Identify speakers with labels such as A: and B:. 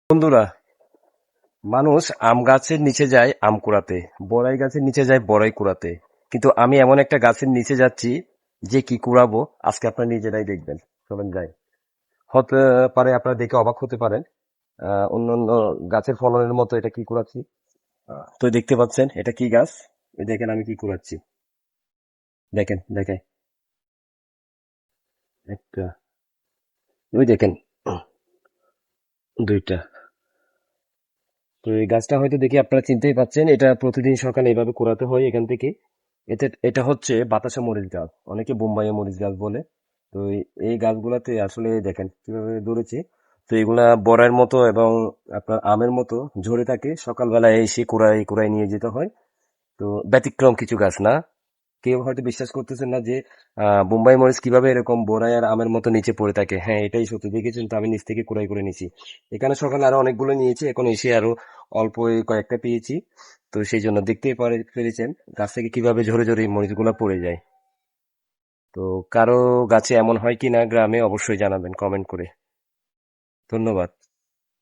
A: বন্ধুরা, মানুষ আম গাছের নিচে যায় আম কুড়াতে, বড়াই গাছের নিচে যায় বড়াই কুড়াতে, কিন্তু আমি এমন একটা গাছের নিচে যাচ্ছি যে কি কুড়াবো আজকে আপনারা নিজেরাই দেখবেন। চলেন যাই। হতে পারে আপনারা দেখে অবাক হতে পারেন। অন্যান্য গাছের ফলনের মতো এটা কি কুড়াচ্ছি। তো দেখতে পাচ্ছেন এটা কি গাছ। এই দেখেন আমি কি কুড়াচ্ছি। দেখেন দেখেন একটা, ওই দেখেন দুইটা। তো এই গাছটা হয়তো দেখে আপনারা চিনতেই পাচ্ছেন, এটা প্রতিদিন সকালে এভাবে কুড়াতে হয় এখান থেকে। এটা হচ্ছে বাতাসা মরিচ গাছ, অনেকে বোম্বাই মরিচ গাছ বলে। তো এই গাছগুলাতে আসলে দেখেন কিভাবে ধরেছে। তো এগুলা বড়াইয়ের মতো এবং আপনার আমের মতো ঝরে থাকে, সকালবেলা এসে কুড়াই কুড়াই নিয়ে যেতে হয়। তো ব্যতিক্রম কিছু গাছ না। কেউ হয়তো বিশ্বাস করতেছেন না যে বোম্বাই মরিচ কিভাবে এরকম বোরাই আর আমের মতো নিচে পড়ে থাকে। হ্যাঁ, এটাই সত্যি, দেখেছেন তো, আমি নিচ থেকে কুড়াই করে নিয়েছি। এখানে সকালে আরো অনেকগুলো নিয়েছি, এখন এসে আরো অল্প এই কয়েকটা পেয়েছি। তো সেই জন্য দেখতেই পেরেছেন গাছ থেকে কিভাবে ঝরে ঝরে এই মরিচগুলো পড়ে যায়। তো কারো গাছে এমন হয় কিনা গ্রামে অবশ্যই জানাবেন কমেন্ট করে। ধন্যবাদ।